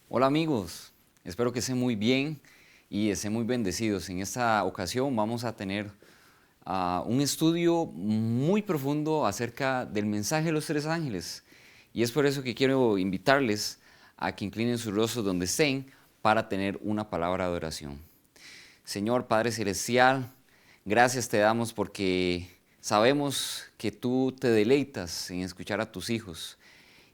Hola amigos, espero que estén muy bien y estén muy bendecidos. En esta ocasión vamos a tener un estudio muy profundo acerca del mensaje de los tres ángeles. Y es por eso que quiero invitarles a que inclinen sus rostros donde estén para tener una palabra de oración. Señor Padre Celestial, gracias te damos porque sabemos que tú te deleitas en escuchar a tus hijos.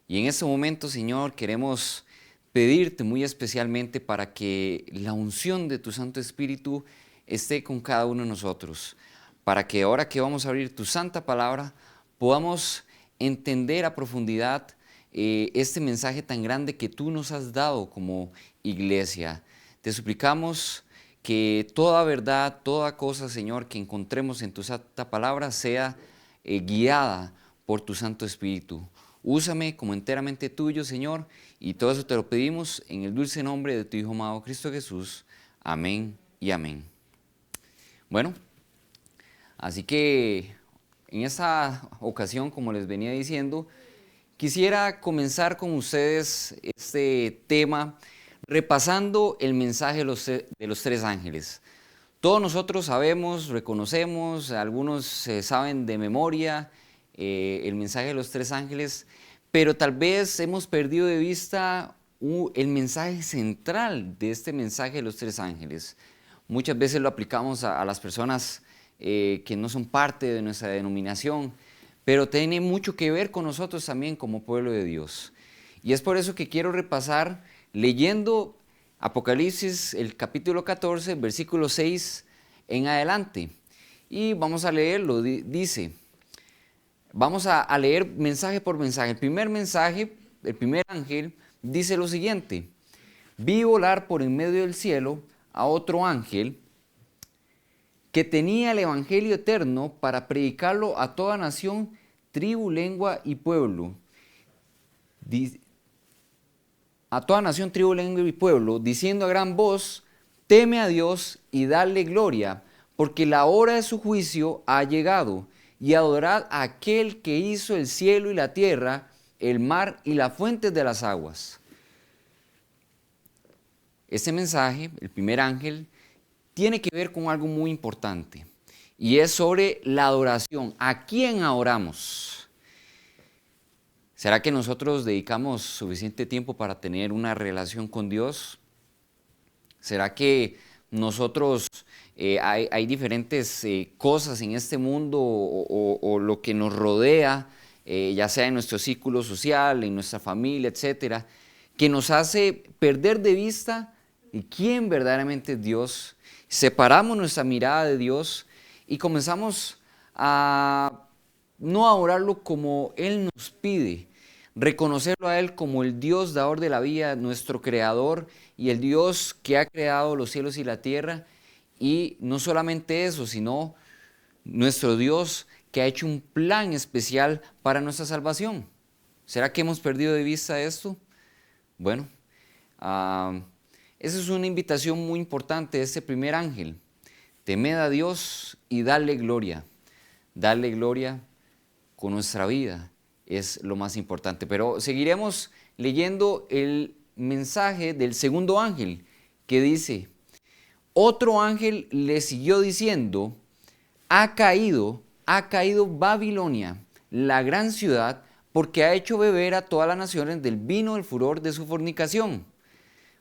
Y en este momento, Señor, queremos pedirte muy especialmente para que la unción de tu Santo Espíritu esté con cada uno de nosotros, para que ahora que vamos a abrir tu santa palabra, podamos entender a profundidad este mensaje tan grande que tú nos has dado como iglesia. Te suplicamos que toda verdad, toda cosa, Señor, que encontremos en tu santa palabra sea guiada por tu Santo Espíritu. Úsame como enteramente tuyo, Señor, y todo eso te lo pedimos en el dulce nombre de tu Hijo amado Cristo Jesús. Amén y amén. Bueno, así que en esta ocasión, como les venía diciendo, quisiera comenzar con ustedes este tema repasando el mensaje de los tres ángeles. Todos nosotros sabemos, reconocemos, algunos saben de memoria el mensaje de los tres ángeles, pero tal vez hemos perdido de vista el mensaje central de este mensaje de los tres ángeles. Muchas veces lo aplicamos a las personas que no son parte de nuestra denominación, pero tiene mucho que ver con nosotros también como pueblo de Dios. Y es por eso que quiero repasar leyendo Apocalipsis, el capítulo 14, versículo 6 en adelante. Y vamos a leerlo, dice, vamos a leer mensaje por mensaje. El primer mensaje, el primer ángel, dice lo siguiente: vi volar por en medio del cielo a otro ángel que tenía el evangelio eterno para predicarlo a toda nación, tribu, lengua y pueblo. A toda nación, tribu, lengua y pueblo, diciendo a gran voz: teme a Dios y dale gloria, porque la hora de su juicio ha llegado, y adorad a aquel que hizo el cielo y la tierra, el mar y las fuentes de las aguas. Este mensaje, el primer ángel, tiene que ver con algo muy importante, y es sobre la adoración. ¿A quién adoramos? ¿Será que nosotros dedicamos suficiente tiempo para tener una relación con Dios? ¿Será que nosotros hay diferentes cosas en este mundo o lo que nos rodea, ya sea en nuestro círculo social, en nuestra familia, etcétera, que nos hace perder de vista quién verdaderamente es Dios? Separamos nuestra mirada de Dios y comenzamos a no adorarlo como Él nos pide, reconocerlo a Él como el Dios dador de la vida, nuestro creador y el Dios que ha creado los cielos y la tierra. Y no solamente eso, sino nuestro Dios que ha hecho un plan especial para nuestra salvación. ¿Será que hemos perdido de vista esto? Bueno, esa es una invitación muy importante de este primer ángel. Temed a Dios y darle gloria. Darle gloria con nuestra vida es lo más importante. Pero seguiremos leyendo el mensaje del segundo ángel que dice: otro ángel le siguió diciendo: ha caído Babilonia, la gran ciudad, porque ha hecho beber a todas las naciones del vino del furor de su fornicación.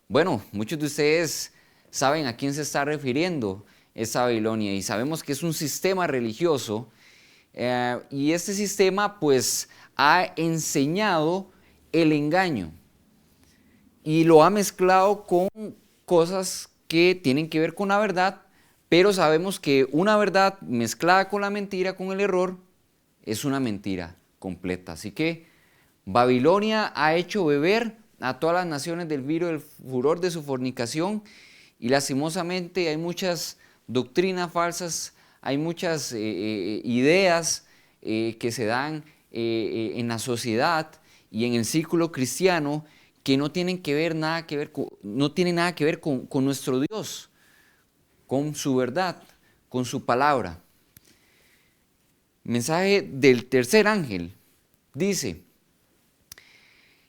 Bueno, muchos de ustedes saben a quién se está refiriendo esa Babilonia, y sabemos que es un sistema religioso, y este sistema pues ha enseñado el engaño y lo ha mezclado con cosas que tienen que ver con la verdad, pero sabemos que una verdad mezclada con la mentira, con el error, es una mentira completa. Así que Babilonia ha hecho beber a todas las naciones del vino del furor de su fornicación, y lastimosamente hay muchas doctrinas falsas, hay muchas ideas que se dan en la sociedad y en el círculo cristiano que no tienen que ver nada que ver con, no tienen nada que ver con nuestro Dios, con su verdad, con su palabra. Mensaje del tercer ángel dice: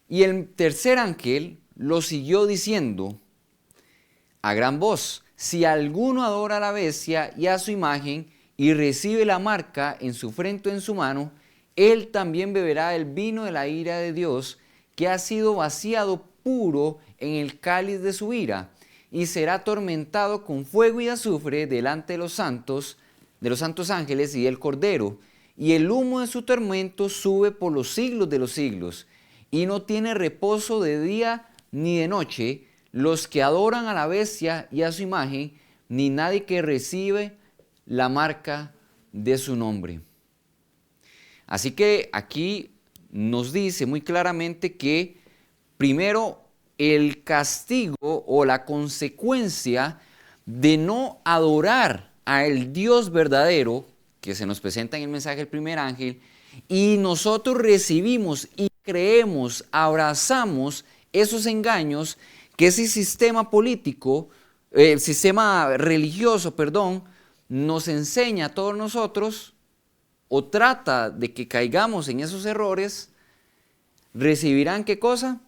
y el tercer ángel lo siguió diciendo a gran voz: si alguno adora a la bestia y a su imagen y recibe la marca en su frente o en su mano, él también beberá el vino de la ira de Dios, que ha sido vaciado puro en el cáliz de su ira, y será atormentado con fuego y azufre delante de los santos ángeles y del Cordero, y el humo de su tormento sube por los siglos de los siglos, y no tiene reposo de día ni de noche los que adoran a la bestia y a su imagen, ni nadie que recibe la marca de su nombre. Así que aquí nos dice muy claramente que primero el castigo o la consecuencia de no adorar al Dios verdadero que se nos presenta en el mensaje del primer ángel, y nosotros recibimos y creemos, abrazamos esos engaños que ese sistema político, sistema religioso, nos enseña a todos nosotros, o trata de que caigamos en esos errores. ¿Recibirán qué cosa?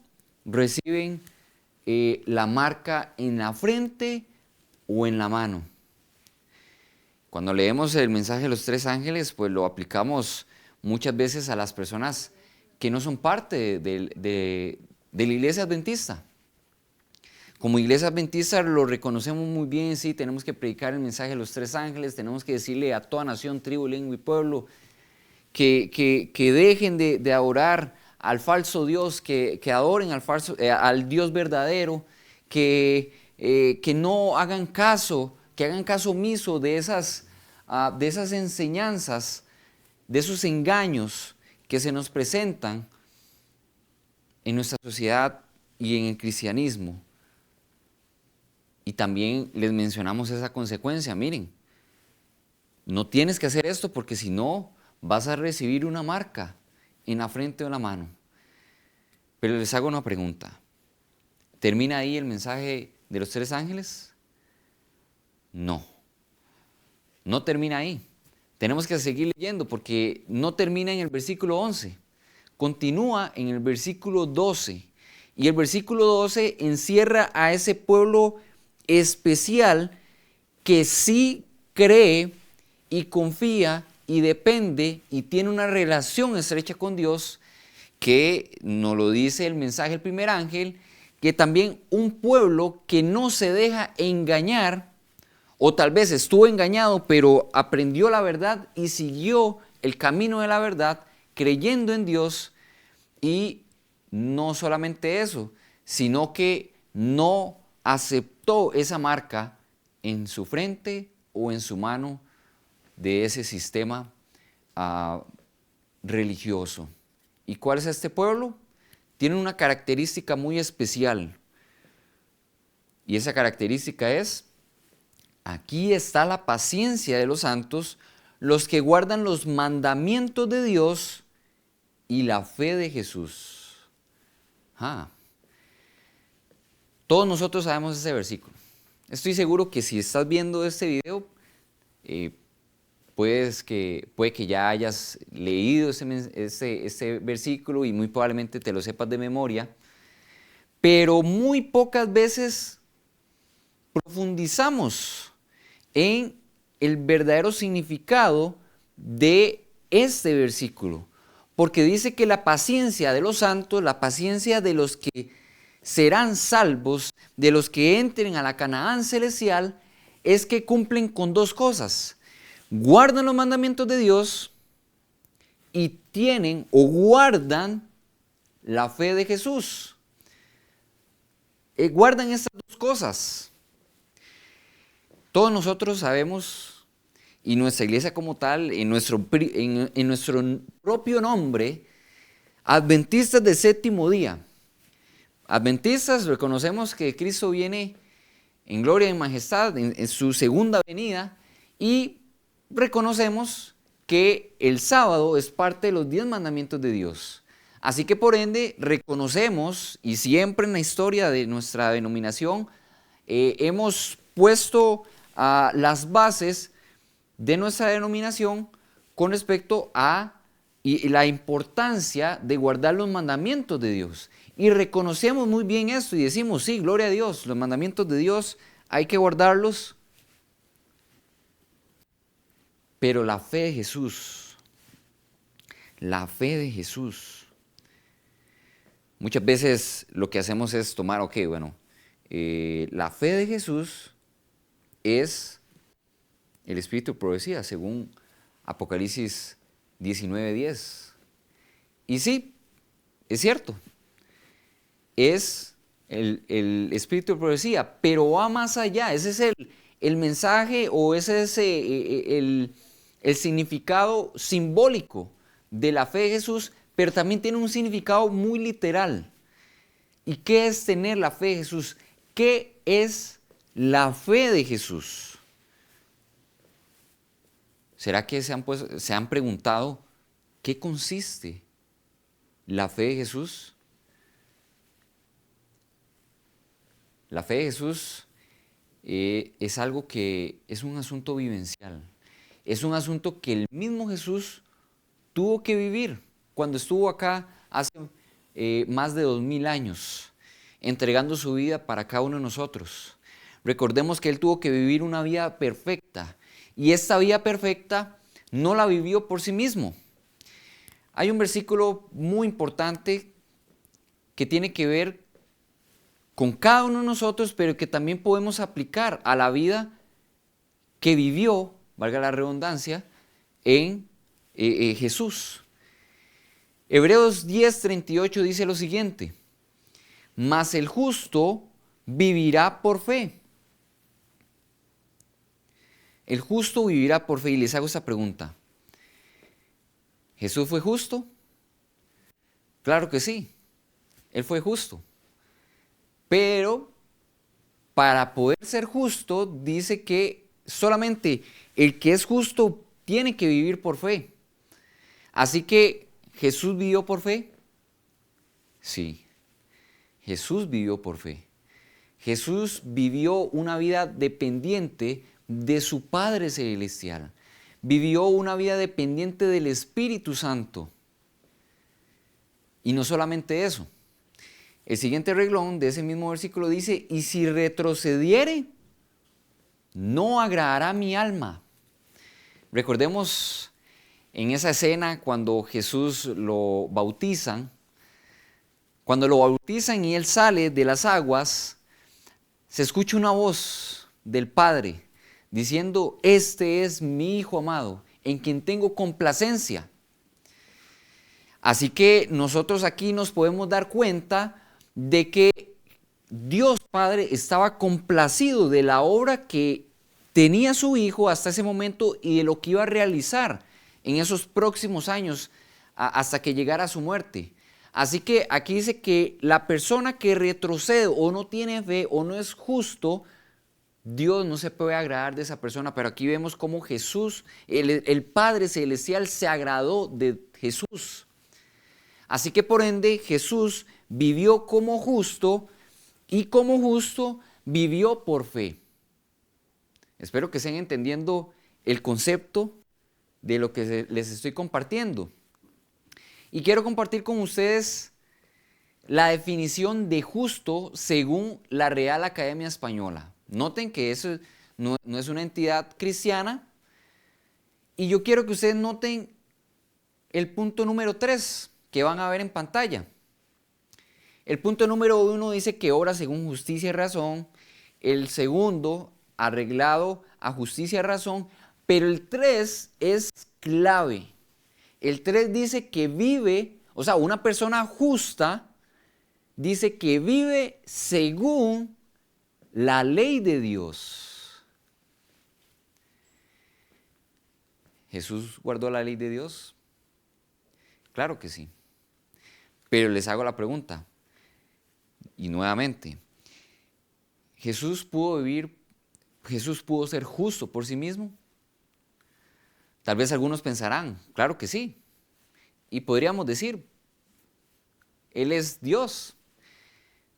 Reciben la marca en la frente o en la mano. Cuando leemos el mensaje de los tres ángeles, pues lo aplicamos muchas veces a las personas que no son parte de la iglesia adventista. Como iglesia adventista lo reconocemos muy bien, sí, tenemos que predicar el mensaje de los tres ángeles, tenemos que decirle a toda nación, tribu, lengua y pueblo que dejen de adorar al falso Dios, que adoren al Dios verdadero, que no hagan caso, que hagan caso omiso de esas enseñanzas, de esos engaños que se nos presentan en nuestra sociedad y en el cristianismo. Y también les mencionamos esa consecuencia: miren, no tienes que hacer esto porque si no vas a recibir una marca en la frente o en la mano. Pero les hago una pregunta: ¿termina ahí el mensaje de los tres ángeles? No, no termina ahí. Tenemos que seguir leyendo porque no termina en el versículo 11, continúa en el versículo 12. Y el versículo 12 encierra a ese pueblo especial que sí cree y confía y depende y tiene una relación estrecha con Dios, que nos lo dice el mensaje del primer ángel, que también un pueblo que no se deja engañar, o tal vez estuvo engañado pero aprendió la verdad y siguió el camino de la verdad creyendo en Dios. Y no solamente eso, sino que no aceptó esa marca en su frente o en su mano de ese sistema religioso. ¿Y cuál es este pueblo? Tiene una característica muy especial. Y esa característica es: aquí está la paciencia de los santos, los que guardan los mandamientos de Dios y la fe de Jesús. Todos nosotros sabemos ese versículo. Estoy seguro que si estás viendo este video, puede que ya hayas leído ese versículo y muy probablemente te lo sepas de memoria, pero muy pocas veces profundizamos en el verdadero significado de este versículo, porque dice que la paciencia de los santos, la paciencia de los que serán salvos, de los que entren a la Canaán celestial, es que cumplen con dos cosas: guardan los mandamientos de Dios y tienen o guardan la fe de Jesús. Guardan estas dos cosas. Todos nosotros sabemos, y nuestra iglesia como tal, en nuestro propio nombre, adventistas del séptimo día. Adventistas, reconocemos que Cristo viene en gloria y en majestad en su segunda venida, y reconocemos que el sábado es parte de los 10 mandamientos de Dios. Así que por ende reconocemos, y siempre en la historia de nuestra denominación hemos puesto las bases de nuestra denominación con respecto a y la importancia de guardar los mandamientos de Dios. Y reconocemos muy bien esto y decimos, sí, gloria a Dios, los mandamientos de Dios hay que guardarlos. Pero la fe de Jesús, muchas veces lo que hacemos es tomar, la fe de Jesús es el espíritu de profecía, según Apocalipsis 19:10. Y sí, es cierto, es el espíritu de profecía, pero va más allá. Ese es el mensaje o ese es el significado simbólico de la fe de Jesús, pero también tiene un significado muy literal. ¿Y qué es tener la fe de Jesús? ¿Qué es la fe de Jesús? ¿Será que se han preguntado qué consiste la fe de Jesús? La fe de Jesús es algo que es un asunto vivencial. Es un asunto que el mismo Jesús tuvo que vivir cuando estuvo acá hace más de 2000 años, entregando su vida para cada uno de nosotros. Recordemos que Él tuvo que vivir una vida perfecta y esta vida perfecta no la vivió por sí mismo. Hay un versículo muy importante que tiene que ver con cada uno de nosotros, pero que también podemos aplicar a la vida que vivió, valga la redundancia, en Jesús. Hebreos 10:38 dice lo siguiente: mas el justo vivirá por fe. El justo vivirá por fe. Y les hago esta pregunta: ¿Jesús fue justo? Claro que sí, Él fue justo. Pero para poder ser justo, dice que solamente el que es justo tiene que vivir por fe. Así que, ¿Jesús vivió por fe? Sí, Jesús vivió por fe. Jesús vivió una vida dependiente de su Padre Celestial. Vivió una vida dependiente del Espíritu Santo. Y no solamente eso. El siguiente renglón de ese mismo versículo dice: y si retrocediere, no agradará mi alma. Recordemos en esa escena cuando Jesús lo bautizan. Cuando lo bautizan y Él sale de las aguas, se escucha una voz del Padre diciendo: este es mi Hijo amado, en quien tengo complacencia. Así que nosotros aquí nos podemos dar cuenta de que Dios Padre estaba complacido de la obra que tenía su Hijo hasta ese momento y de lo que iba a realizar en esos próximos años hasta que llegara a su muerte. Así que aquí dice que la persona que retrocede o no tiene fe o no es justo, Dios no se puede agradar de esa persona. Pero aquí vemos cómo Jesús, el Padre Celestial, se agradó de Jesús. Así que por ende Jesús vivió como justo y como justo vivió por fe. Espero que estén entendiendo el concepto de lo que les estoy compartiendo. Y quiero compartir con ustedes la definición de justo según la Real Academia Española. Noten que eso no es una entidad cristiana. Y yo quiero que ustedes noten el punto número 3 que van a ver en pantalla. El punto número 1 dice que obra según justicia y razón. El segundo, arreglado a justicia y razón. Pero el 3 es clave. El 3 dice que vive, o sea, una persona justa dice que vive según la ley de Dios. ¿Jesús guardó la ley de Dios? Claro que sí. Pero les hago la pregunta, y nuevamente, ¿Jesús pudo ser justo por sí mismo? Tal vez algunos pensarán, claro que sí. Y podríamos decir, Él es Dios.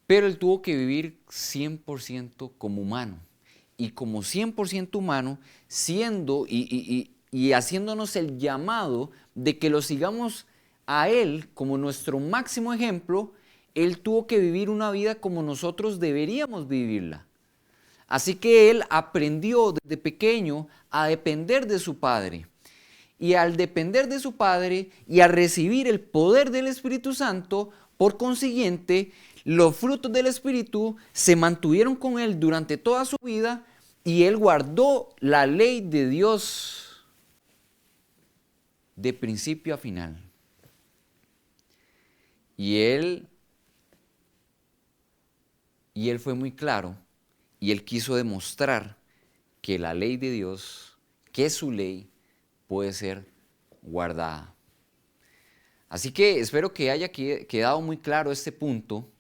Pero Él tuvo que vivir 100% como humano. Y como 100% humano, siendo, y y haciéndonos el llamado de que lo sigamos a Él como nuestro máximo ejemplo, Él tuvo que vivir una vida como nosotros deberíamos vivirla. Así que Él aprendió desde pequeño a depender de su Padre. Y al depender de su Padre y a recibir el poder del Espíritu Santo, por consiguiente, los frutos del Espíritu se mantuvieron con Él durante toda su vida y Él guardó la ley de Dios de principio a final. Y Él fue muy claro y Él quiso demostrar que la ley de Dios, que su ley, puede ser guardada. Así que espero que haya quedado muy claro este punto,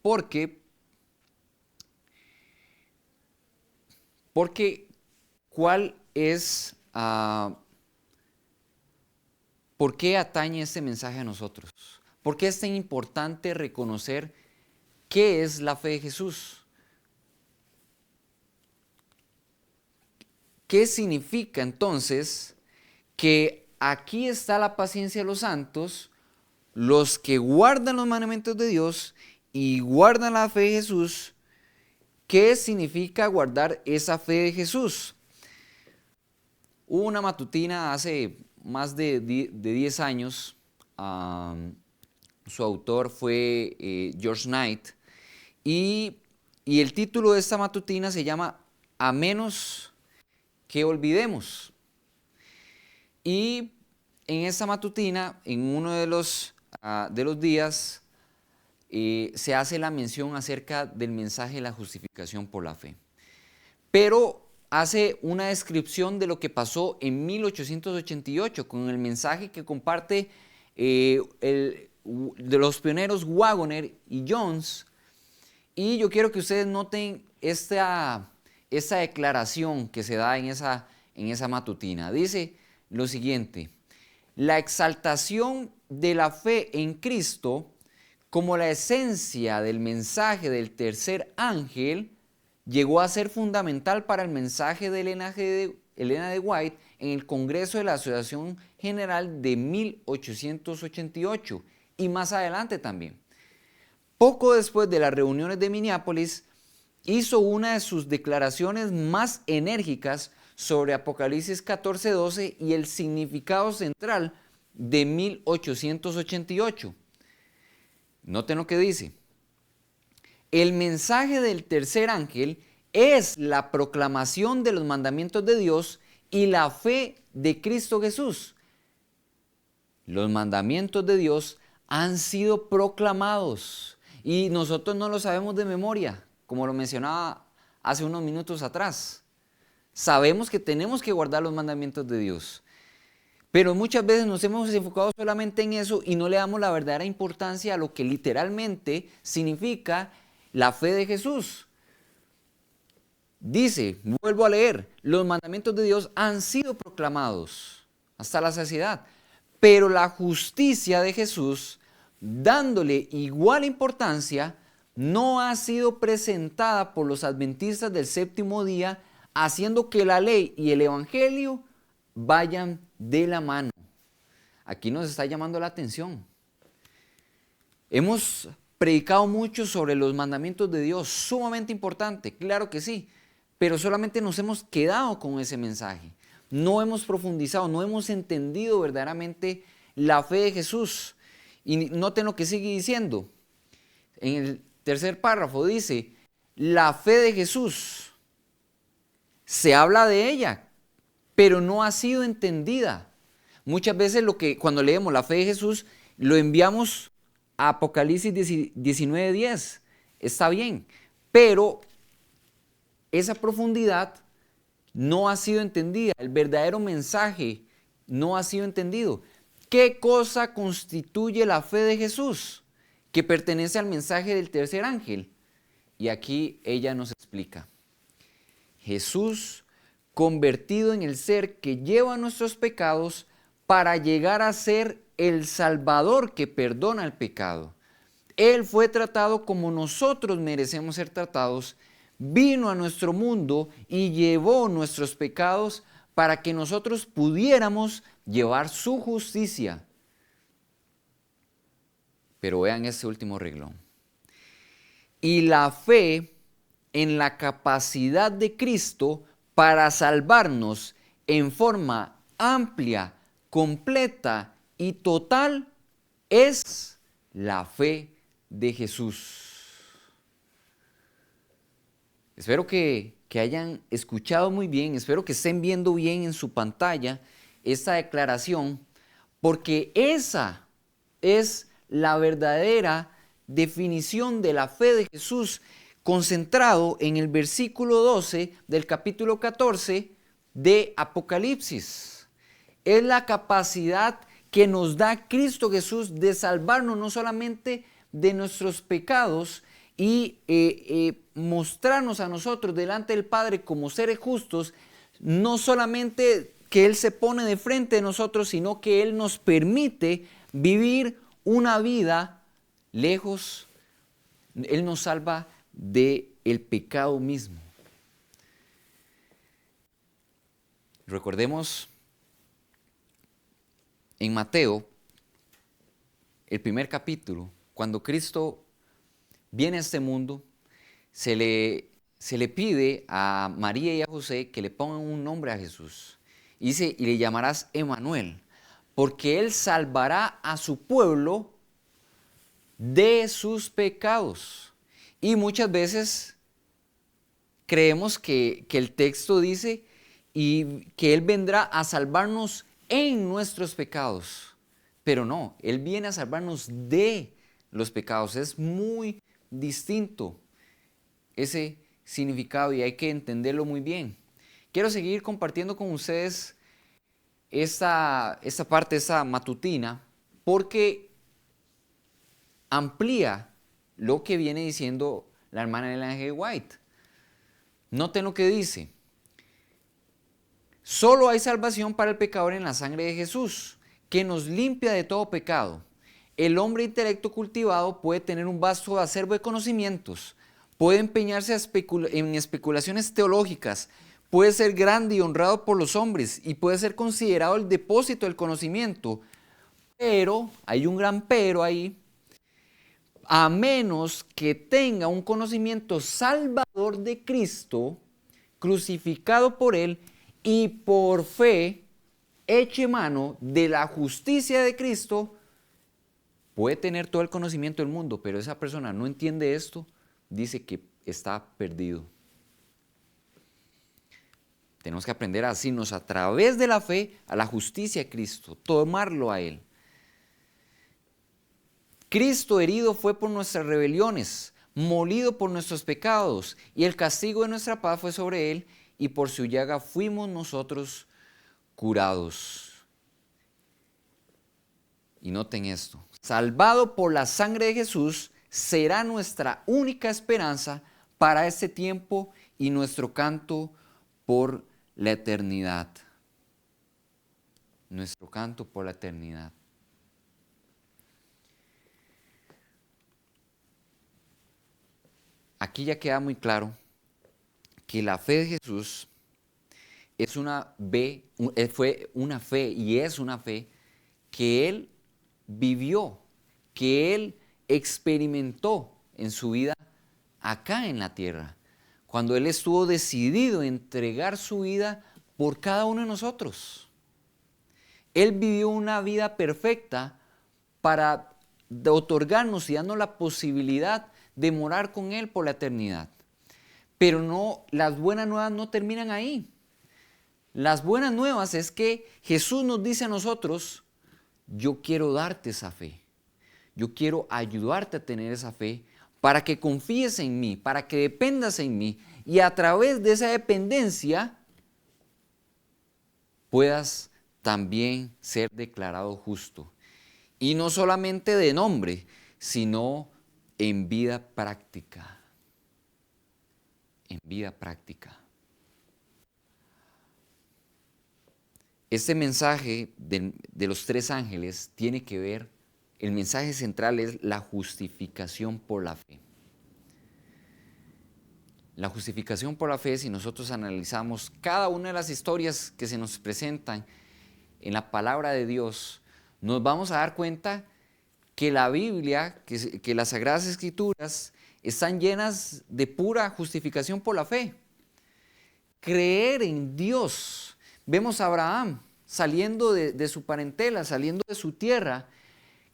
porque ¿cuál es, por qué atañe este mensaje a nosotros? ¿Por qué es tan importante reconocer qué es la fe de Jesús? ¿Qué significa entonces que aquí está la paciencia de los santos, los que guardan los mandamientos de Dios y guardan la fe de Jesús? ¿Qué significa guardar esa fe de Jesús? Hubo una matutina hace más de 10 años, su autor fue George Knight, y el título de esta matutina se llama A menos que olvidemos. Y en esta matutina, en uno de los días, se hace la mención acerca del mensaje de la justificación por la fe. Pero hace una descripción de lo que pasó en 1888 con el mensaje que comparte de los pioneros Waggoner y Jones. Y yo quiero que ustedes noten esta declaración que se da en esa matutina. Dice lo siguiente: la exaltación de la fe en Cristo como la esencia del mensaje del tercer ángel llegó a ser fundamental para el mensaje de Elena de White en el Congreso de la Asociación General de 1888 y más adelante también. Poco después de las reuniones de Minneapolis, hizo una de sus declaraciones más enérgicas sobre Apocalipsis 14:12 y el significado central de 1888. Noten lo que dice: el mensaje del tercer ángel es la proclamación de los mandamientos de Dios y la fe de Cristo Jesús. Los mandamientos de Dios han sido proclamados y nosotros no lo sabemos de memoria, como lo mencionaba hace unos minutos atrás. Sabemos que tenemos que guardar los mandamientos de Dios, pero muchas veces nos hemos enfocado solamente en eso y no le damos la verdadera importancia a lo que literalmente significa la fe de Jesús. Dice, vuelvo a leer, los mandamientos de Dios han sido proclamados hasta la saciedad, pero la justicia de Jesús, dándole igual importancia, no ha sido presentada por los adventistas del séptimo día, haciendo que la ley y el evangelio vayan de la mano. Aquí nos está llamando la atención. Hemos predicado mucho sobre los mandamientos de Dios, sumamente importante, claro que sí, pero solamente nos hemos quedado con ese mensaje. No hemos profundizado, no hemos entendido verdaderamente la fe de Jesús. Y noten lo que sigue diciendo. En el tercer párrafo dice, la fe de Jesús, se habla de ella, pero no ha sido entendida. Muchas veces cuando leemos la fe de Jesús, lo enviamos a Apocalipsis 19:10. Está bien, pero esa profundidad no ha sido entendida. El verdadero mensaje no ha sido entendido. ¿Qué cosa constituye la fe de Jesús? Que pertenece al mensaje del tercer ángel. Y aquí ella nos explica. Jesús, convertido en el ser que lleva nuestros pecados para llegar a ser el Salvador que perdona el pecado. Él fue tratado como nosotros merecemos ser tratados, vino a nuestro mundo y llevó nuestros pecados para que nosotros pudiéramos llevar su justicia. Pero vean este último renglón. Y la fe en la capacidad de Cristo para salvarnos en forma amplia, completa y total es la fe de Jesús. Espero que hayan escuchado muy bien, espero que estén viendo bien en su pantalla esta declaración, porque esa es la verdadera definición de la fe de Jesús, concentrado en el versículo 12 del capítulo 14 de Apocalipsis. Es la capacidad que nos da Cristo Jesús de salvarnos no solamente de nuestros pecados y mostrarnos a nosotros delante del Padre como seres justos, no solamente que Él se pone de frente de nosotros, sino que Él nos permite vivir una vida lejos. Él nos salva del pecado mismo. Recordemos en Mateo, el primer capítulo, cuando Cristo viene a este mundo, se le pide a María y a José que le pongan un nombre a Jesús. Y dice, y le llamarás Emmanuel, porque Él salvará a su pueblo de sus pecados. Y muchas veces creemos que el texto dice y que Él vendrá a salvarnos en nuestros pecados. Pero no, Él viene a salvarnos de los pecados. Es muy distinto ese significado y hay que entenderlo muy bien. Quiero seguir compartiendo con ustedes esta parte, esta matutina, porque amplía lo que viene diciendo la hermana Ellen G. White. Noten lo que dice. Solo hay salvación para el pecador en la sangre de Jesús, que nos limpia de todo pecado. El hombre intelecto cultivado puede tener un vasto acervo de conocimientos, puede empeñarse en especulaciones teológicas, puede ser grande y honrado por los hombres y puede ser considerado el depósito del conocimiento. Pero, hay un gran pero ahí, a menos que tenga un conocimiento salvador de Cristo, crucificado por Él y por fe eche mano de la justicia de Cristo, puede tener todo el conocimiento del mundo, pero esa persona no entiende esto, dice que está perdido. Tenemos que aprender a asirnos a través de la fe a la justicia de Cristo, tomarlo a Él. Cristo herido fue por nuestras rebeliones, molido por nuestros pecados, y el castigo de nuestra paz fue sobre Él, y por su llaga fuimos nosotros curados. Y noten esto, salvado por la sangre de Jesús, será nuestra única esperanza para este tiempo y nuestro canto por la eternidad. Nuestro canto por la eternidad. Aquí ya queda muy claro que la fe de Jesús fue una fe y es una fe que Él vivió, que Él experimentó en su vida acá en la tierra, cuando Él estuvo decidido a entregar su vida por cada uno de nosotros. Él vivió una vida perfecta para otorgarnos y darnos la posibilidad de morar con Él por la eternidad. Pero no, las buenas nuevas no terminan ahí. Las buenas nuevas es que Jesús nos dice a nosotros, yo quiero darte esa fe. Yo quiero ayudarte a tener esa fe para que confíes en mí, para que dependas en mí y a través de esa dependencia puedas también ser declarado justo. Y no solamente de nombre, sino en vida práctica. En vida práctica. Este mensaje de los tres ángeles tiene que ver, el mensaje central es la justificación por la fe. La justificación por la fe, si nosotros analizamos cada una de las historias que se nos presentan en la palabra de Dios, nos vamos a dar cuenta que la Biblia, que las Sagradas Escrituras están llenas de pura justificación por la fe. Creer en Dios. Vemos a Abraham saliendo de su parentela, saliendo de su tierra,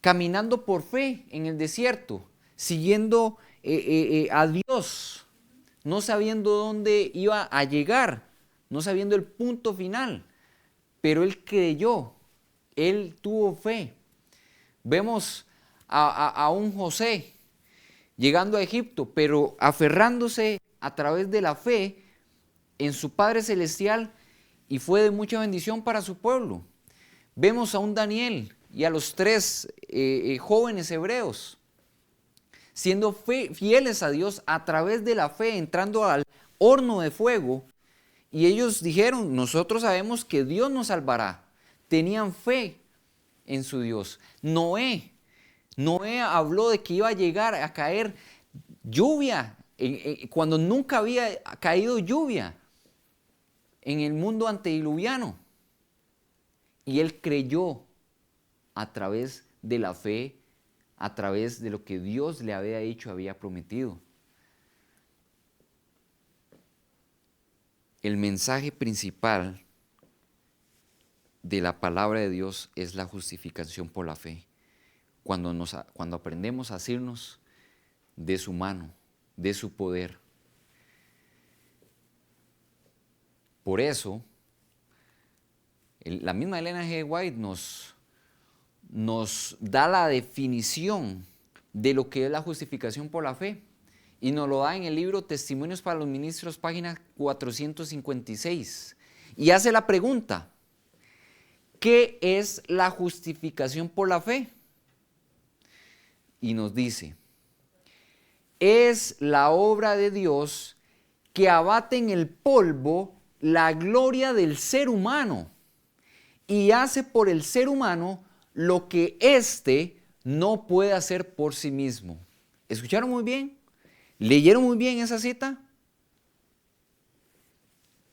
caminando por fe en el desierto, siguiendo a Dios, no sabiendo dónde iba a llegar, no sabiendo el punto final, pero él creyó, él tuvo fe. Vemos a un José llegando a Egipto, pero aferrándose a través de la fe en su Padre Celestial, y fue de mucha bendición para su pueblo. Vemos a un Daniel y a los 3 jóvenes hebreos siendo fieles a Dios a través de la fe, entrando al horno de fuego, y ellos dijeron, nosotros sabemos que Dios nos salvará. Tenían fe en su Dios. Noé habló de que iba a llegar a caer lluvia cuando nunca había caído lluvia en el mundo antediluviano. Y él creyó a través de la fe, a través de lo que Dios le había dicho, había prometido. El mensaje principal de la palabra de Dios es la justificación por la fe. Cuando aprendemos a asirnos de su mano, de su poder. Por eso, la misma Elena G. White nos da la definición de lo que es la justificación por la fe, y nos lo da en el libro Testimonios para los Ministros, página 456, y hace la pregunta: ¿qué es la justificación por la fe? Y nos dice: es la obra de Dios que abate en el polvo la gloria del ser humano y hace por el ser humano lo que éste no puede hacer por sí mismo. ¿Escucharon muy bien? ¿Leyeron muy bien esa cita?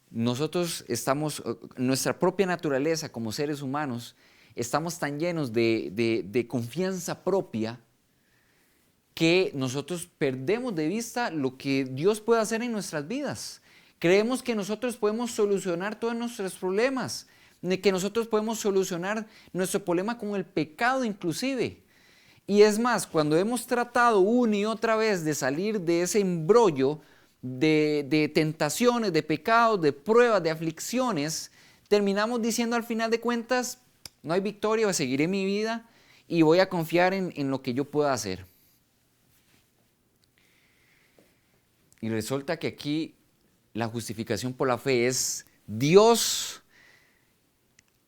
Nosotros nuestra propia naturaleza como seres humanos, estamos tan llenos de confianza propia que nosotros perdemos de vista lo que Dios puede hacer en nuestras vidas. Creemos que nosotros podemos solucionar todos nuestros problemas, que nosotros podemos solucionar nuestro problema con el pecado inclusive. Y es más, cuando hemos tratado una y otra vez de salir de ese embrollo de tentaciones, de pecados, de pruebas, de aflicciones, terminamos diciendo al final de cuentas, no hay victoria, seguiré mi vida y voy a confiar en lo que yo pueda hacer. Y resulta que aquí la justificación por la fe es Dios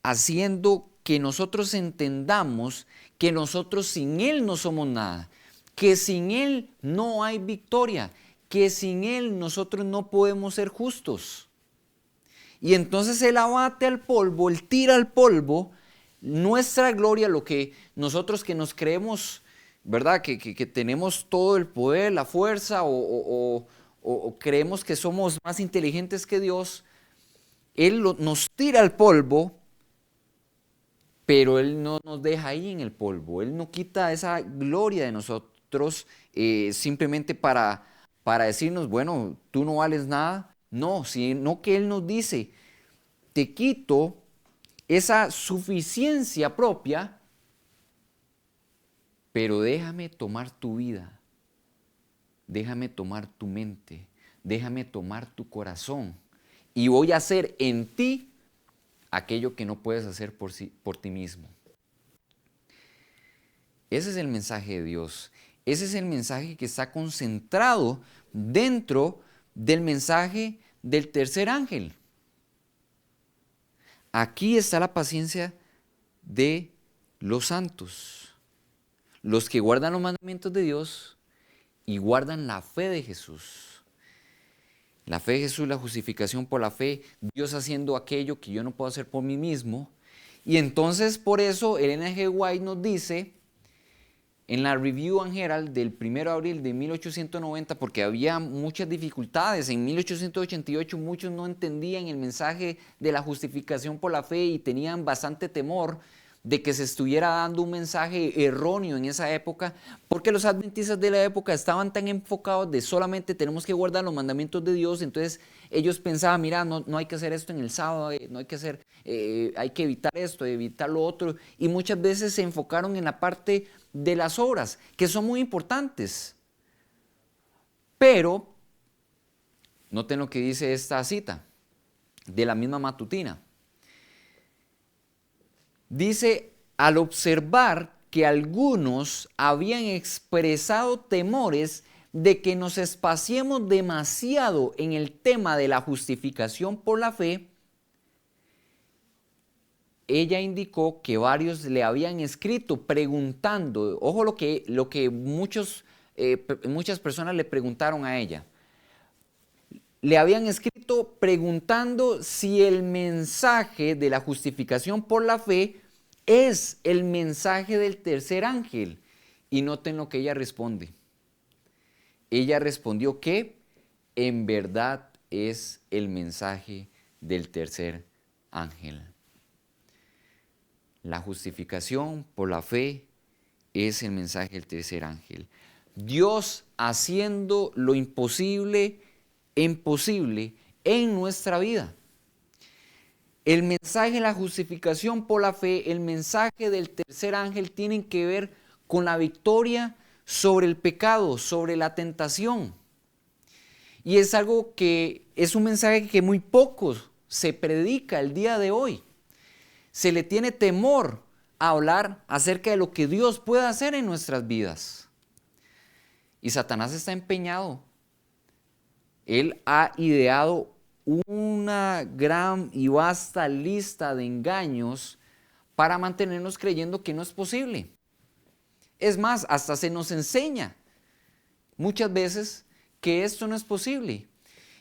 haciendo que nosotros entendamos que nosotros sin Él no somos nada, que sin Él no hay victoria, que sin Él nosotros no podemos ser justos. Y entonces Él abate al polvo, Él tira al polvo nuestra gloria, lo que nosotros que nos creemos, ¿verdad? Que tenemos todo el poder, la fuerza o creemos que somos más inteligentes que Dios. Él nos tira al polvo, pero Él no nos deja ahí en el polvo. Él no quita esa gloria de nosotros simplemente para decirnos, bueno, tú no vales nada. No, sino que Él nos dice, te quito esa suficiencia propia, pero déjame tomar tu vida, déjame tomar tu mente, déjame tomar tu corazón y voy a hacer en ti aquello que no puedes hacer por ti mismo. Ese es el mensaje de Dios. Ese es el mensaje que está concentrado dentro del mensaje del tercer ángel. Aquí está la paciencia de los santos, los que guardan los mandamientos de Dios y guardan la fe de Jesús. La fe de Jesús, la justificación por la fe, Dios haciendo aquello que yo no puedo hacer por mí mismo. Y entonces por eso Elena G. White nos dice en la Review and Herald del 1 de abril de 1890, porque había muchas dificultades. En 1888 muchos no entendían el mensaje de la justificación por la fe y tenían bastante temor de que se estuviera dando un mensaje erróneo en esa época, porque los adventistas de la época estaban tan enfocados de solamente tenemos que guardar los mandamientos de Dios. Entonces ellos pensaban, mira, no hay que hacer esto en el sábado, no hay que hacer, hay que evitar esto, evitar lo otro, y muchas veces se enfocaron en la parte de las obras, que son muy importantes. Pero noten lo que dice esta cita de la misma matutina. Dice, al observar que algunos habían expresado temores de que nos espaciemos demasiado en el tema de la justificación por la fe, ella indicó que varios le habían escrito preguntando, ojo lo que muchas personas le preguntaron a ella. Le habían escrito preguntando si el mensaje de la justificación por la fe es el mensaje del tercer ángel. Y noten lo que ella responde. Ella respondió que en verdad es el mensaje del tercer ángel. La justificación por la fe es el mensaje del tercer ángel. Dios haciendo lo imposible posible en nuestra vida. El mensaje de la justificación por la fe, el mensaje del tercer ángel tienen que ver con la victoria sobre el pecado, sobre la tentación. Y es algo que es un mensaje que muy poco se predica el día de hoy. Se le tiene temor a hablar acerca de lo que Dios puede hacer en nuestras vidas. Y Satanás está empeñado. Él ha ideado una gran y vasta lista de engaños para mantenernos creyendo que no es posible. Es más, hasta se nos enseña muchas veces que esto no es posible.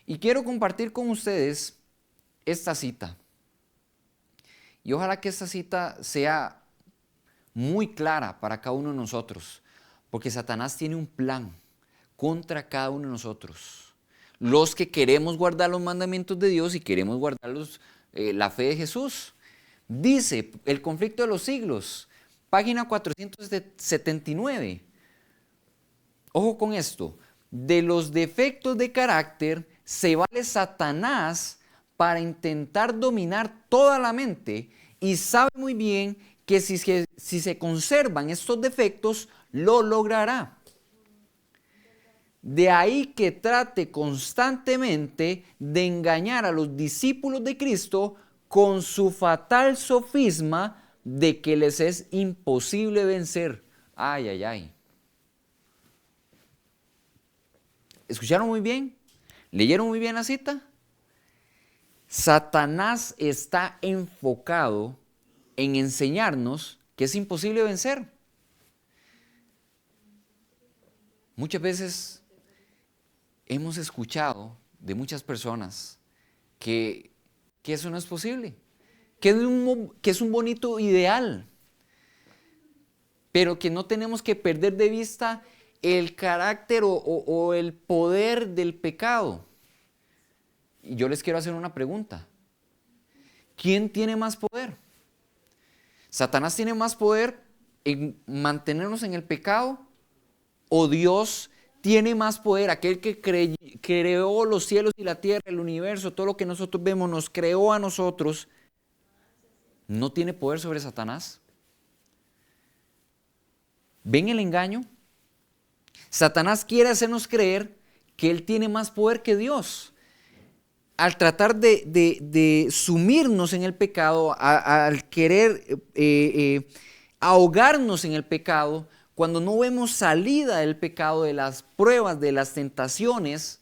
Y quiero compartir con ustedes esta cita. Y ojalá que esta cita sea muy clara para cada uno de nosotros, porque Satanás tiene un plan contra cada uno de nosotros. Los que queremos guardar los mandamientos de Dios y queremos guardar la fe de Jesús. Dice El conflicto de los siglos, página 479. Ojo con esto. De los defectos de carácter se vale Satanás para intentar dominar toda la mente y sabe muy bien que si se conservan estos defectos, lo logrará. De ahí que trate constantemente de engañar a los discípulos de Cristo con su fatal sofisma de que les es imposible vencer. Ay, ay, ay. ¿Escucharon muy bien? ¿Leyeron muy bien la cita? Satanás está enfocado en enseñarnos que es imposible vencer. Muchas veces hemos escuchado de muchas personas que eso no es posible, que es un bonito ideal, pero que no tenemos que perder de vista el carácter o el poder del pecado. Y yo les quiero hacer una pregunta. ¿Quién tiene más poder? ¿Satanás tiene más poder en mantenernos en el pecado? ¿O Dios tiene más poder? Aquel que creó los cielos y la tierra, el universo, todo lo que nosotros vemos, nos creó a nosotros, ¿no tiene poder sobre Satanás? ¿Ven el engaño? Satanás quiere hacernos creer que él tiene más poder que Dios. Al tratar de sumirnos en el pecado, al querer ahogarnos en el pecado, cuando no vemos salida del pecado, de las pruebas, de las tentaciones,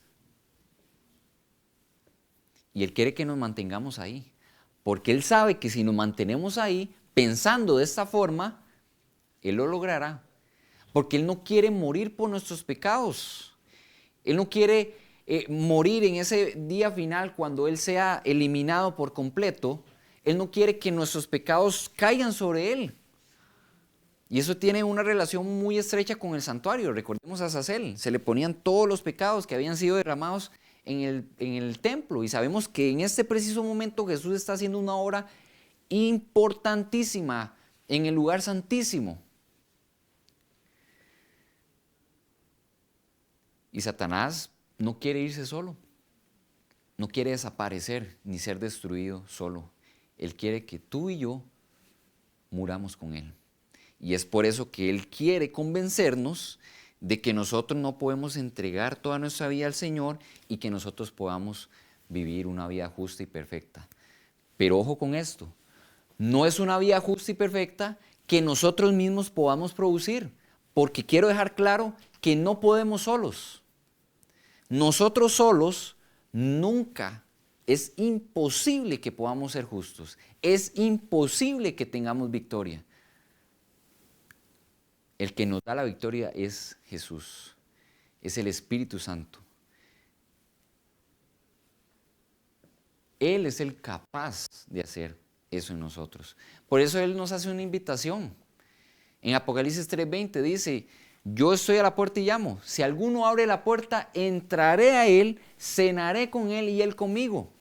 y Él quiere que nos mantengamos ahí, porque Él sabe que si nos mantenemos ahí, pensando de esta forma, Él lo logrará, porque Él no quiere morir por nuestros pecados. Él no quiere morir en ese día final cuando Él sea eliminado por completo. Él no quiere que nuestros pecados caigan sobre Él. Y eso tiene una relación muy estrecha con el santuario. Recordemos a Azazel, se le ponían todos los pecados que habían sido derramados en el templo. Y sabemos que en este preciso momento Jesús está haciendo una obra importantísima en el lugar santísimo. Y Satanás no quiere irse solo. No quiere desaparecer ni ser destruido solo. Él quiere que tú y yo muramos con Él. Y es por eso que Él quiere convencernos de que nosotros no podemos entregar toda nuestra vida al Señor y que nosotros podamos vivir una vida justa y perfecta. Pero ojo con esto, no es una vida justa y perfecta que nosotros mismos podamos producir, porque quiero dejar claro que no podemos solos. Nosotros solos nunca, es imposible que podamos ser justos, es imposible que tengamos victoria. El que nos da la victoria es Jesús, es el Espíritu Santo. Él es el capaz de hacer eso en nosotros. Por eso Él nos hace una invitación. En Apocalipsis 3:20 dice, yo estoy a la puerta y llamo. Si alguno abre la puerta, entraré a Él, cenaré con Él y Él conmigo.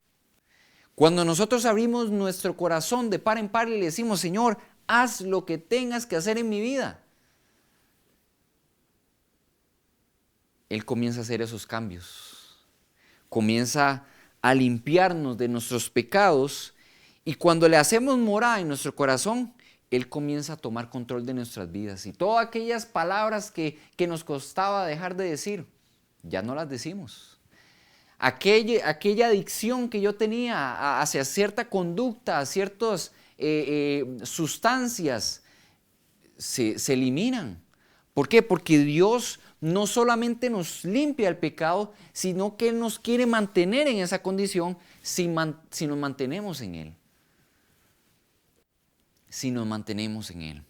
Cuando nosotros abrimos nuestro corazón de par en par y le decimos, Señor, haz lo que tengas que hacer en mi vida, Él comienza a hacer esos cambios. Comienza a limpiarnos de nuestros pecados y cuando le hacemos morada en nuestro corazón, Él comienza a tomar control de nuestras vidas y todas aquellas palabras que nos costaba dejar de decir, ya no las decimos. Aquella adicción que yo tenía hacia cierta conducta, a ciertas sustancias, se eliminan. ¿Por qué? Porque Dios no solamente nos limpia el pecado, sino que Él nos quiere mantener en esa condición si nos mantenemos en Él. Si nos mantenemos en Él.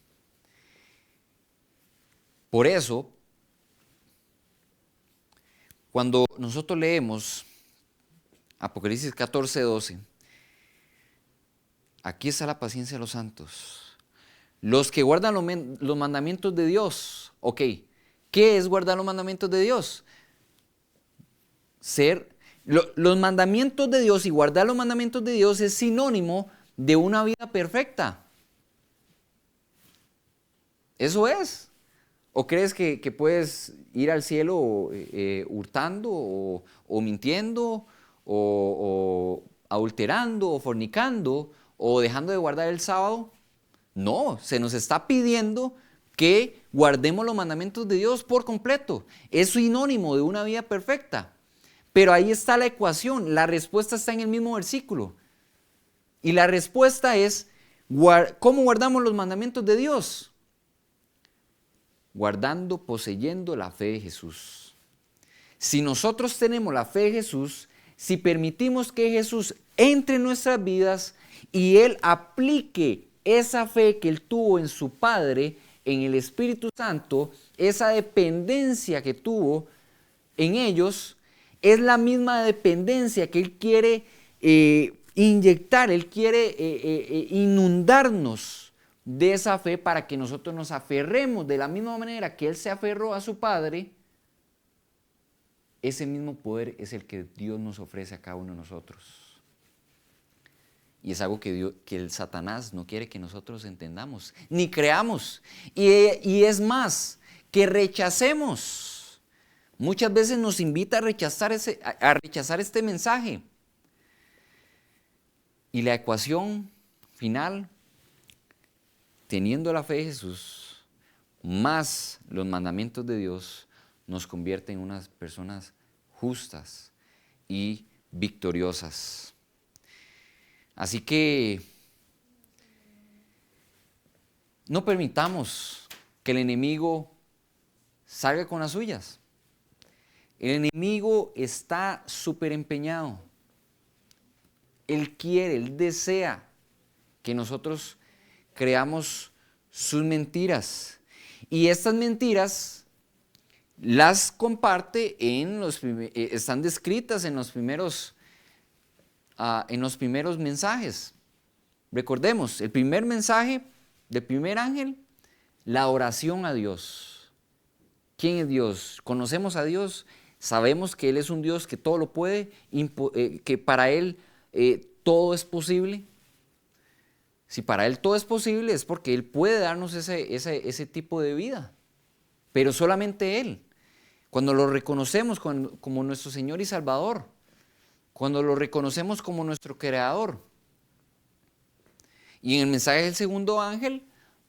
Por eso, cuando nosotros leemos Apocalipsis 14:12, aquí está la paciencia de los santos. Los que guardan los mandamientos de Dios. Ok, ¿qué es guardar los mandamientos de Dios? Los mandamientos de Dios y guardar los mandamientos de Dios es sinónimo de una vida perfecta. Eso es. ¿O crees que puedes ir al cielo hurtando o mintiendo o adulterando o fornicando o dejando de guardar el sábado? No, se nos está pidiendo que guardemos los mandamientos de Dios por completo. Es sinónimo de una vida perfecta. Pero ahí está la ecuación, la respuesta está en el mismo versículo. Y la respuesta es, ¿cómo guardamos los mandamientos de Dios? Guardando, poseyendo la fe de Jesús. Si nosotros tenemos la fe de Jesús, si permitimos que Jesús entre en nuestras vidas y Él aplique esa fe que Él tuvo en su Padre, en el Espíritu Santo, esa dependencia que tuvo en ellos, es la misma dependencia que Él quiere inyectar, Él quiere inundarnos de esa fe para que nosotros nos aferremos de la misma manera que Él se aferró a su Padre. Ese mismo poder es el que Dios nos ofrece a cada uno de nosotros. Y es algo que el Satanás no quiere que nosotros entendamos, ni creamos. Y es más, que rechacemos. Muchas veces nos invita a rechazar este mensaje. Y la ecuación final, teniendo la fe de Jesús, más los mandamientos de Dios, nos convierte en unas personas justas y victoriosas. Así que no permitamos que el enemigo salga con las suyas. El enemigo está súper empeñado. Él quiere, él desea que nosotros creamos sus mentiras. Y estas mentiras las comparte están descritas en los primeros mensajes. Recordemos, el primer mensaje del primer ángel la oración a Dios. ¿Quién es Dios? Conocemos a Dios, sabemos que Él es un Dios que todo lo puede, que para Él todo es posible. Si para Él todo es posible es porque Él puede darnos ese tipo de vida, pero solamente Él. Cuando lo reconocemos como nuestro Señor y Salvador, cuando lo reconocemos como nuestro Creador. Y en el mensaje del segundo ángel,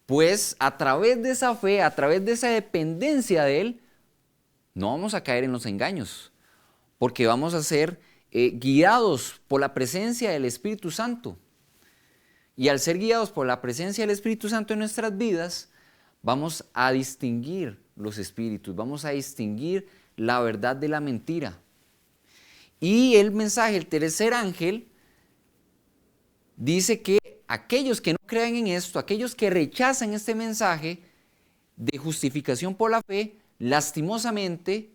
pues a través de esa fe, a través de esa dependencia de Él, no vamos a caer en los engaños, porque vamos a ser guiados por la presencia del Espíritu Santo. Y al ser guiados por la presencia del Espíritu Santo en nuestras vidas, vamos a distinguir los espíritus, vamos a distinguir la verdad de la mentira. Y el mensaje, el tercer ángel, dice que aquellos que no crean en esto, aquellos que rechazan este mensaje de justificación por la fe, lastimosamente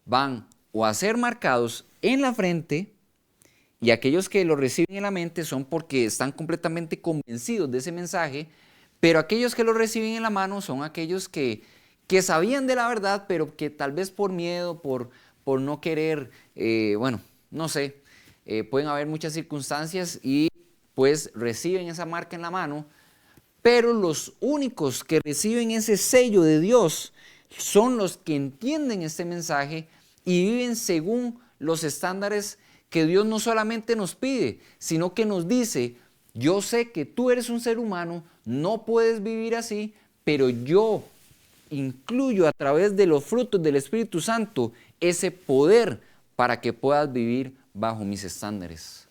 van o a ser marcados en la frente, y aquellos que lo reciben en la mente son porque están completamente convencidos de ese mensaje, pero aquellos que lo reciben en la mano son aquellos que sabían de la verdad, pero que tal vez por miedo, por no querer, no sé, pueden haber muchas circunstancias y pues reciben esa marca en la mano, pero los únicos que reciben ese sello de Dios son los que entienden este mensaje y viven según los estándares que Dios no solamente nos pide, sino que nos dice: yo sé que tú eres un ser humano, no puedes vivir así, pero yo incluyo a través de los frutos del Espíritu Santo ese poder para que puedas vivir bajo mis estándares,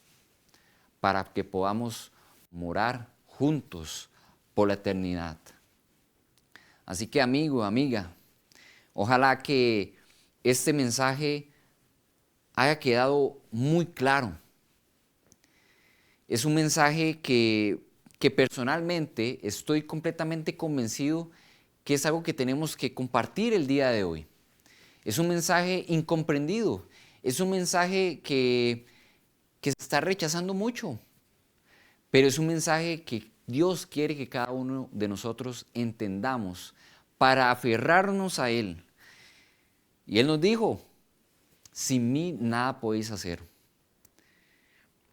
para que podamos morar juntos por la eternidad. Así que amigo, amiga, ojalá que este mensaje haya quedado muy claro. Es un mensaje que personalmente estoy completamente convencido que es algo que tenemos que compartir el día de hoy. Es un mensaje incomprendido, es un mensaje que se está rechazando mucho, pero es un mensaje que Dios quiere que cada uno de nosotros entendamos para aferrarnos a Él. Y Él nos dijo: sin mí nada podéis hacer.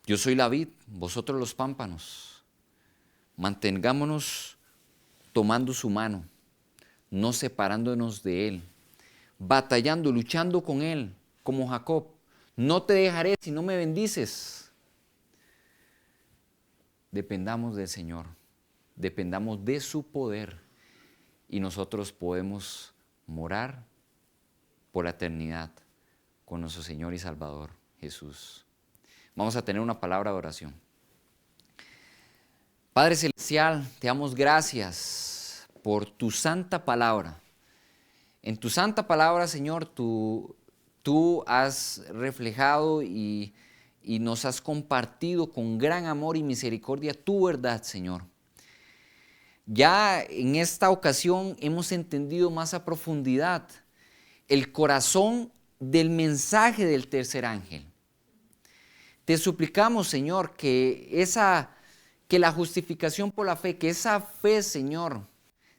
Yo soy la vid, vosotros los pámpanos. Mantengámonos tomando su mano, no separándonos de Él, batallando, luchando con Él, como Jacob. No te dejaré si no me bendices. Dependamos del Señor, dependamos de su poder y nosotros podemos morar por la eternidad con nuestro Señor y Salvador Jesús. Vamos a tener una palabra de oración. Padre Celestial, te damos gracias por tu santa palabra. En tu santa palabra, Señor, tú has reflejado y nos has compartido con gran amor y misericordia tu verdad, Señor. Ya en esta ocasión hemos entendido más a profundidad el corazón del mensaje del tercer ángel. Te suplicamos, Señor, que la justificación por la fe, que esa fe, Señor,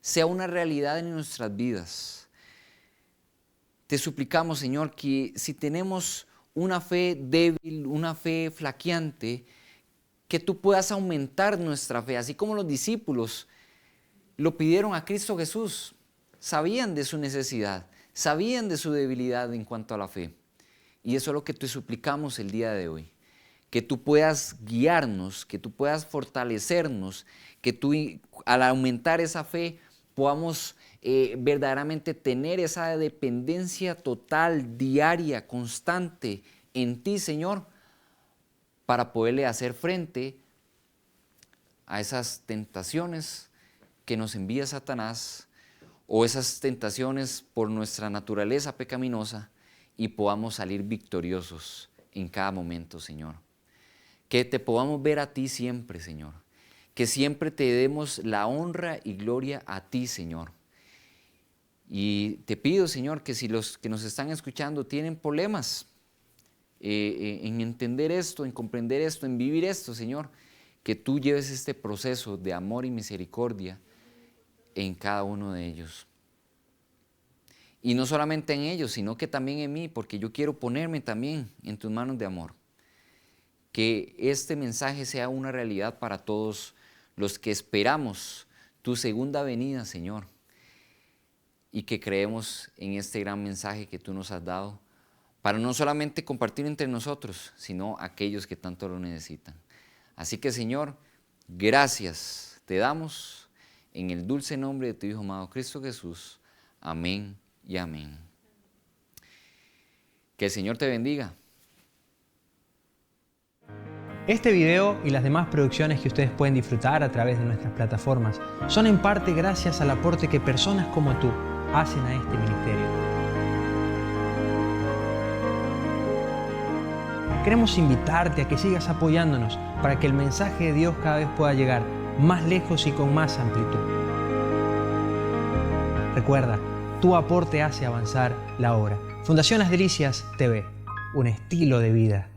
sea una realidad en nuestras vidas. Te suplicamos, Señor, que si tenemos una fe débil, una fe flaqueante, que tú puedas aumentar nuestra fe, así como los discípulos lo pidieron a Cristo Jesús. Sabían de su necesidad, sabían de su debilidad en cuanto a la fe. Y eso es lo que te suplicamos el día de hoy. Que tú puedas guiarnos, que tú puedas fortalecernos, que tú al aumentar esa fe podamos verdaderamente tener esa dependencia total, diaria, constante en ti, Señor, para poderle hacer frente a esas tentaciones que nos envía Satanás o esas tentaciones por nuestra naturaleza pecaminosa y podamos salir victoriosos en cada momento, Señor. Que te podamos ver a ti siempre, Señor. Que siempre te demos la honra y gloria a ti, Señor. Y te pido, Señor, que si los que nos están escuchando tienen problemas en entender esto, en comprender esto, en vivir esto, Señor, que tú lleves este proceso de amor y misericordia en cada uno de ellos. Y no solamente en ellos, sino que también en mí, porque yo quiero ponerme también en tus manos de amor. Que este mensaje sea una realidad para todos los que esperamos tu segunda venida, Señor. Y que creemos en este gran mensaje que tú nos has dado, para no solamente compartir entre nosotros, sino aquellos que tanto lo necesitan. Así que, Señor, gracias te damos en el dulce nombre de tu Hijo amado Cristo Jesús. Amén y amén. Que el Señor te bendiga. Este video y las demás producciones que ustedes pueden disfrutar a través de nuestras plataformas son en parte gracias al aporte que personas como tú hacen a este ministerio. Queremos invitarte a que sigas apoyándonos para que el mensaje de Dios cada vez pueda llegar más lejos y con más amplitud. Recuerda, tu aporte hace avanzar la obra. Fundación Las Delicias TV, un estilo de vida.